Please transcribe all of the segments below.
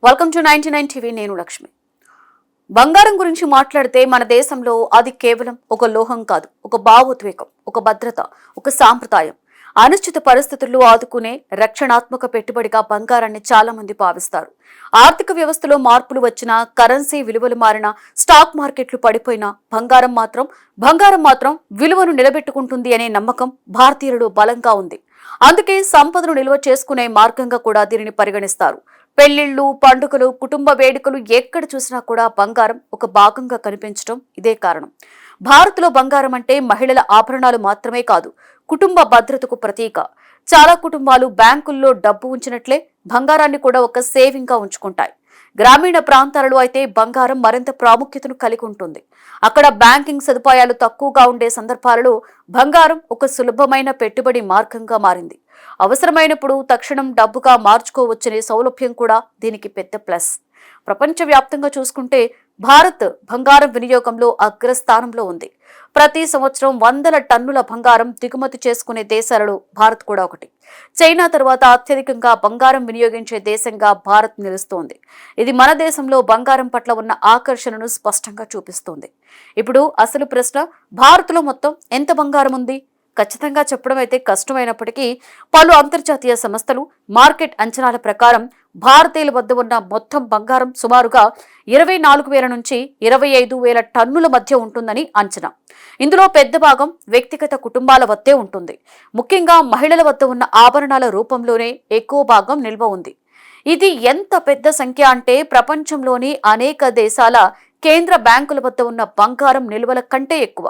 Welcome to 99 TV. నేను లక్ష్మి. బంగారం గురించి మాట్లాడితే మన దేశంలో అది కేవలం ఒక లోహం కాదు, ఒక భావోద్వేగం, ఒక భద్రత, ఒక సాంప్రదాయం. అనిశ్చిత పరిస్థితుల్లో ఆదుకునే రక్షణాత్మక పెట్టుబడిగా బంగారాన్ని చాలా మంది భావిస్తారు. ఆర్థిక వ్యవస్థలో మార్పులు వచ్చినా, కరెన్సీ విలువలు మారినా, స్టాక్ మార్కెట్లు పడిపోయినా బంగారం మాత్రం విలువను నిలబెట్టుకుంటుంది అనే నమ్మకం భారతీయులలో బలంగా ఉంది. అందుకే సంపదను నిల్వ చేసుకునే మార్గంగా కూడా దీనిని పరిగణిస్తారు. పెళ్లిళ్లు, పండుగలు, కుటుంబ వేడుకలు ఎక్కడ చూసినా కూడా బంగారం ఒక భాగంగా కనిపించడం ఇదే కారణం. భారత్లో బంగారం అంటే మహిళల ఆభరణాలు మాత్రమే కాదు, కుటుంబ భద్రతకు ప్రతీక. చాలా కుటుంబాలు బ్యాంకుల్లో డబ్బు ఉంచినట్లే బంగారాన్ని కూడా ఒక సేవింగ్ గా ఉంచుకుంటాయి. గ్రామీణ ప్రాంతాలలో అయితే బంగారం మరింత ప్రాముఖ్యతను కలిగి ఉంటుంది. అక్కడ బ్యాంకింగ్ సదుపాయాలు తక్కువగా ఉండే సందర్భాలలో బంగారం ఒక సులభమైన పెట్టుబడి మార్గంగా మారింది. అవసరమైనప్పుడు తక్షణం డబ్బుగా మార్చుకోవచ్చనే సౌలభ్యం కూడా దీనికి పెద్ద ప్లస్. ప్రపంచవ్యాప్తంగా చూసుకుంటే భారత్ బంగారం వినియోగంలో అగ్రస్థానంలో ఉంది. ప్రతి సంవత్సరం వందల టన్నుల బంగారం దిగుమతి చేసుకునే దేశాలలో భారత్ కూడా ఒకటి. చైనా తర్వాత అత్యధికంగా బంగారం వినియోగించే దేశంగా భారత్ నిలుస్తోంది. ఇది మన దేశంలో బంగారం పట్ల ఉన్న ఆకర్షణను స్పష్టంగా చూపిస్తోంది. ఇప్పుడు అసలు ప్రశ్న, భారత్లో మొత్తం ఎంత బంగారం ఉంది? ఖచ్చితంగా చెప్పడం అయితే కష్టమైనప్పటికీ పలు అంతర్జాతీయ సంస్థలు మార్కెట్ అంచనాల ప్రకారం భారతీయుల వద్ద ఉన్న మొత్తం బంగారం సుమారుగా 24,000 నుంచి 25,000 టన్నుల మధ్య ఉంటుందని అంచనా. ఇందులో పెద్ద భాగం వ్యక్తిగత కుటుంబాల వద్దే ఉంటుంది. ముఖ్యంగా మహిళల వద్ద ఉన్న ఆభరణాల రూపంలోనే ఎక్కువ భాగం నిల్వ ఉంది. ఇది ఎంత పెద్ద సంఖ్య అంటే ప్రపంచంలోని అనేక దేశాల కేంద్ర బ్యాంకుల వద్ద ఉన్న బంగారం నిల్వల కంటే ఎక్కువ.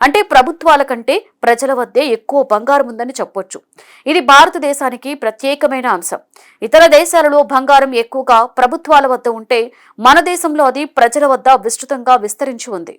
అంటే ప్రభుత్వాల కంటే ప్రజల వద్దే ఎక్కువ బంగారం ఉందని చెప్పొచ్చు. ఇది భారతదేశానికి ప్రత్యేకమైన అంశం. ఇతర దేశాలలో బంగారం ఎక్కువగా ప్రభుత్వాల వద్ద ఉంటే మన దేశంలో అది ప్రజల వద్ద విస్తృతంగా విస్తరించి ఉంది.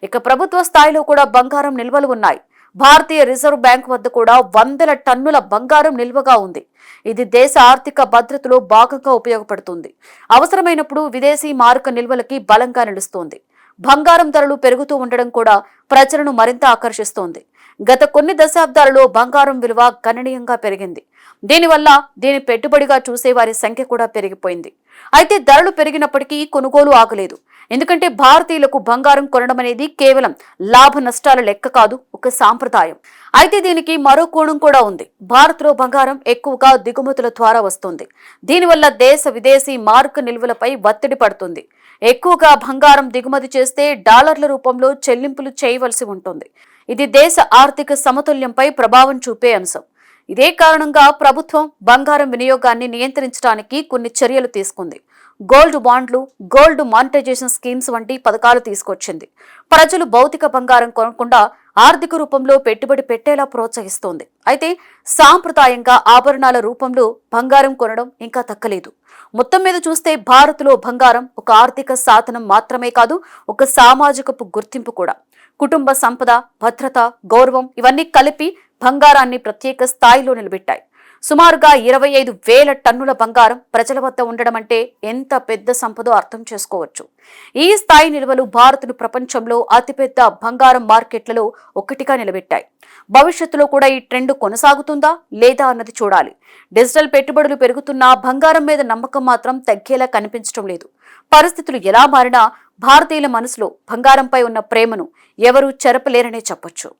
ఇక ప్రభుత్వ స్థాయిలో కూడా బంగారం నిల్వలు ఉన్నాయి. భారతీయ రిజర్వ్ బ్యాంక్ వద్ద కూడా వందల టన్నుల బంగారం నిల్వగా ఉంది. ఇది దేశ ఆర్థిక భద్రతలో భాగంగా ఉపయోగపడుతుంది. అవసరమైనప్పుడు విదేశీ మారక నిల్వలకి బలంగా నిలుస్తోంది. బంగారం ధరలు పెరుగుతూ ఉండడం కూడా ప్రజలను మరింత ఆకర్షిస్తోంది. గత కొన్ని దశాబ్దాలలో బంగారం విలువ గణనీయంగా పెరిగింది. దీనివల్ల దీని పెట్టుబడిగా చూసేవారి సంఖ్య కూడా పెరిగిపోయింది. అయితే ధరలు పెరిగినప్పటికీ కొనుగోలు ఆగలేదు. ఎందుకంటే భారతీయులకు బంగారం కొనడం అనేది కేవలం లాభ నష్టాల లెక్క కాదు, ఒక సాంప్రదాయం. అయితే దీనికి మరో కోణం కూడా ఉంది. భారత్లో బంగారం ఎక్కువగా దిగుమతుల ద్వారా వస్తుంది. దీనివల్ల దేశ విదేశీ మార్క నిల్వలపై ఒత్తిడి పడుతుంది. ఎక్కువగా బంగారం దిగుమతి చేస్తే డాలర్ల రూపంలో చెల్లింపులు చేయవలసి ఉంటుంది. ఇది దేశ ఆర్థిక సమతుల్యంపై ప్రభావం చూపే అంశం. ఇదే కారణంగా ప్రభుత్వం బంగారం వినియోగాన్ని నియంత్రించడానికి కొన్ని చర్యలు తీసుకుంది. గోల్డ్ బాండ్లు, గోల్డ్ మానిటైజేషన్ స్కీమ్స్ వంటి పథకాలు తీసుకొచ్చింది. ప్రజలు భౌతిక బంగారం కొనకుండా ఆర్థిక రూపంలో పెట్టుబడి పెట్టేలా ప్రోత్సహిస్తోంది. అయితే సాంప్రదాయంగా ఆభరణాల రూపంలో బంగారం కొనడం ఇంకా తగ్గలేదు. మొత్తం మీద చూస్తే భారత్లో బంగారం ఒక ఆర్థిక సాధనం మాత్రమే కాదు, ఒక సామాజికపు గుర్తింపు కూడా. కుటుంబ సంపద, భద్రత, గౌరవం ఇవన్నీ కలిపి బంగారాన్ని ప్రత్యేక స్థాయిలో నిలబెట్టాయి. సుమారుగా 25,000 టన్నుల బంగారం ప్రజల వద్ద ఉండడం అంటే ఎంత పెద్ద సంపదో అర్థం చేసుకోవచ్చు. ఈ స్థాయి నిల్వలు భారత్ను ప్రపంచంలో అతిపెద్ద బంగారం మార్కెట్లలో ఒకటిగా నిలబెట్టాయి. భవిష్యత్తులో కూడా ఈ ట్రెండ్ కొనసాగుతుందా లేదా అన్నది చూడాలి. డిజిటల్ పెట్టుబడులు పెరుగుతున్నా బంగారం మీద నమ్మకం మాత్రం తగ్గేలా కనిపించడం లేదు. పరిస్థితులు ఎలా మారినా భారతీయుల మనసులో బంగారంపై ఉన్న ప్రేమను ఎవరూ చెరపలేరనే చెప్పొచ్చు.